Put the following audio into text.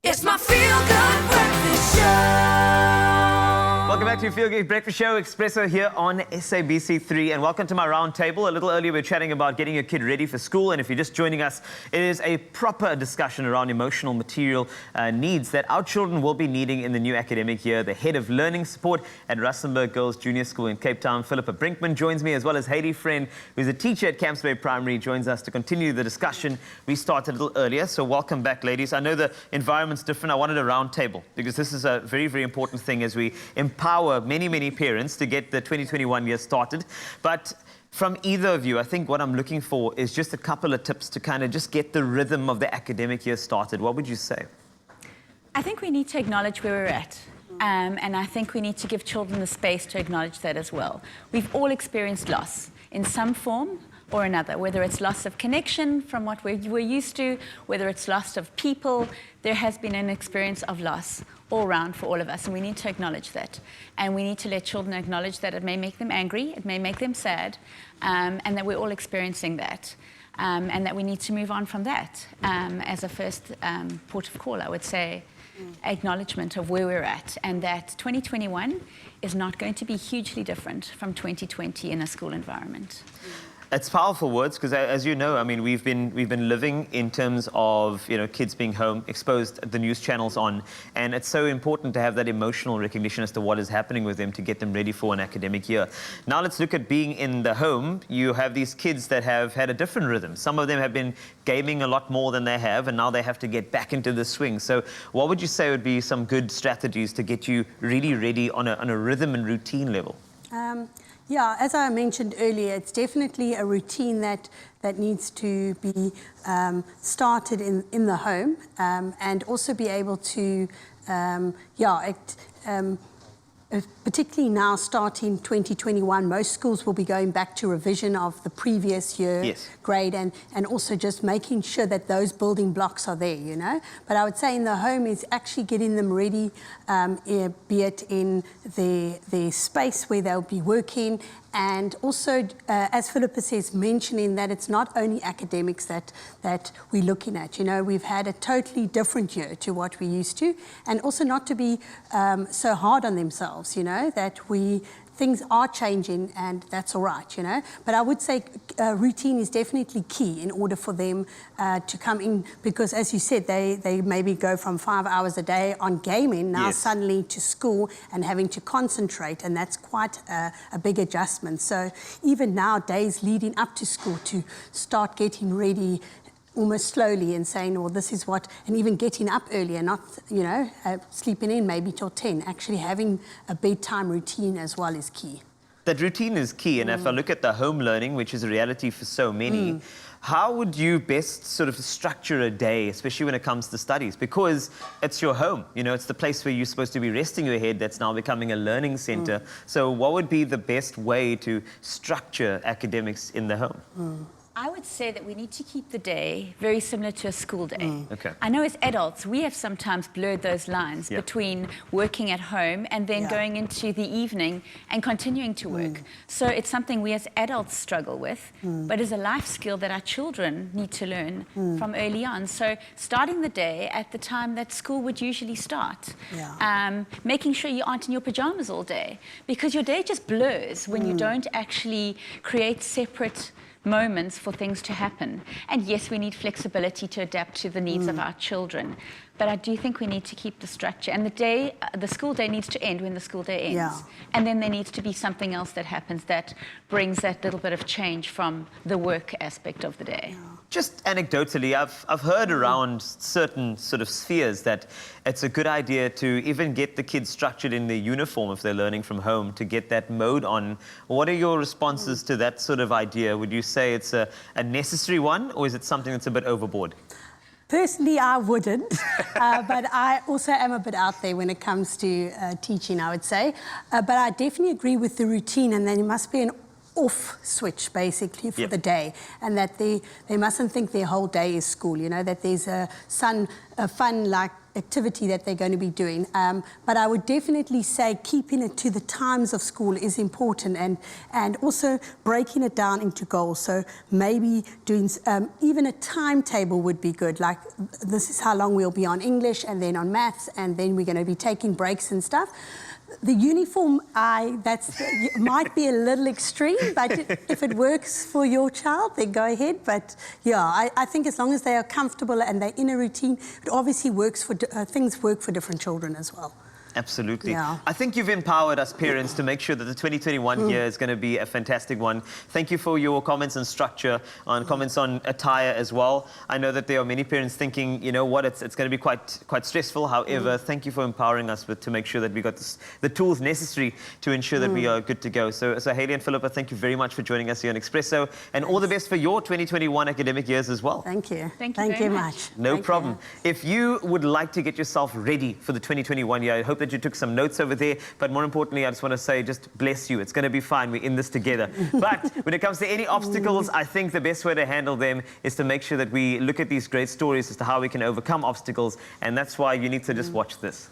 It's my feel-good breakfast show. Welcome back to Feel Good Breakfast Show, Expresso here on SABC3. And welcome to my round table. A little earlier we were chatting about getting your kid ready for school. And if you're just joining us, it is a proper discussion around emotional material needs that our children will be needing in the new academic year. The head of learning support at Rustenburg Girls Junior School in Cape Town, Philippa Brinkman, joins me, as well as Heidi Friend, who's a teacher at Camps Bay Primary, joins us to continue the discussion. We started a little earlier, so welcome back, ladies. I know the environment's different. I wanted a round table because this is a very, very important thing as we empower many parents to get the 2021 year started. But from either of you, I think what I'm looking for is just a couple of tips to kind of just get the rhythm of the academic year started. What would you say? I think we need to acknowledge where we're at. And I think we need to give children the space to acknowledge that as well. We've all experienced loss in some form or another, whether it's loss of connection from what we're used to, whether it's loss of people. There has been an experience of loss all round for all of us, and we need to acknowledge that. And we need to let children acknowledge that it may make them angry, it may make them sad, and that we're all experiencing that. And that we need to move on from that. As a first port of call, I would say, acknowledgement of where we're at, and that 2021 is not going to be hugely different from 2020 in a school environment. It's powerful words because, as you know, I mean, we've been living in terms of, you know, kids being home, exposed, the news channels on, and it's so important to have that emotional recognition as to what is happening with them to get them ready for an academic year. Now let's look at being in the home. You have these kids that have had a different rhythm. Some of them have been gaming a lot more than they have, and now they have to get back into the swing. So what would you say would be some good strategies to get you really ready on a rhythm and routine level? Yeah, as I mentioned earlier, it's definitely a routine that needs to be started in the home, and also be able to, particularly now starting 2021, most schools will be going back to revision of the previous year grade, and also just making sure that those building blocks are there, you know. But I would say in the home is actually getting them ready, be it in the space where they'll be working, and also, as Philippa says, mentioning that it's not only academics that we're looking at. You know, we've had a totally different year to what we used to, and also not to be so hard on themselves, you know, that things are changing, and that's all right, you know. But I would say routine is definitely key in order for them to come in, because as you said, they maybe go from 5 hours a day on gaming now suddenly to school and having to concentrate, and that's quite a big adjustment. So even now, days leading up to school, to start getting ready almost slowly and saying, well, this is what, and even getting up earlier, not, you know, sleeping in maybe till 10, actually having a bedtime routine as well is key. That routine is key, and if I look at the home learning, which is a reality for so many, how would you best sort of structure a day, especially when it comes to studies? Because it's your home, you know, it's the place where you're supposed to be resting your head that's now becoming a learning center. So what would be the best way to structure academics in the home? I would say that we need to keep the day very similar to a school day. Okay. I know as adults, we have sometimes blurred those lines between working at home and then going into the evening and continuing to work. So it's something we as adults struggle with, but is a life skill that our children need to learn from early on. So starting the day at the time that school would usually start. Making sure you aren't in your pajamas all day, because your day just blurs when you don't actually create separate moments for things to happen. And yes, we need flexibility to adapt to the needs of our children, but I do think we need to keep the structure, and the school day needs to end when the school day ends. And then there needs to be something else that happens that brings that little bit of change from the work aspect of the day. Just anecdotally, I've heard around certain sort of spheres that it's a good idea to even get the kids structured in their uniform if they're learning from home, to get that mode on. What are your responses to that sort of idea? Would you say it's a necessary one, or is it something that's a bit overboard? Personally, I wouldn't, but I also am a bit out there when it comes to teaching, I would say. But I definitely agree with the routine, and then it must be an off switch basically for the day, and that they mustn't think their whole day is school, you know, that there's a fun like activity that they're going to be doing. But I would definitely say keeping it to the times of school is important, and also breaking it down into goals. So maybe doing even a timetable would be good. Like, this is how long we'll be on English, and then on maths, and then we're going to be taking breaks and stuff. The uniform, might be a little extreme, but if it works for your child, then go ahead. But yeah, I think as long as they are comfortable and they're in a routine, it obviously works for, things work for different children as well. Absolutely. Yeah. I think you've empowered us parents to make sure that the 2021 year is going to be a fantastic one. Thank you for your comments on structure, on comments on attire as well. I know that there are many parents thinking, you know what, it's going to be quite stressful. However, thank you for empowering us to make sure that we got the tools necessary to ensure that we are good to go. So Hayley and Philippa, thank you very much for joining us here on Expresso, and all the best for your 2021 academic years as well. Thank you. Thank you very very much. No Thank problem. you. If you would like to get yourself ready for the 2021 year, I hope that you took some notes over there. But more importantly, I just want to say, just bless you. It's going to be fine. We're in this together. But when it comes to any obstacles, I think the best way to handle them is to make sure that we look at these great stories as to how we can overcome obstacles. And that's why you need to just watch this.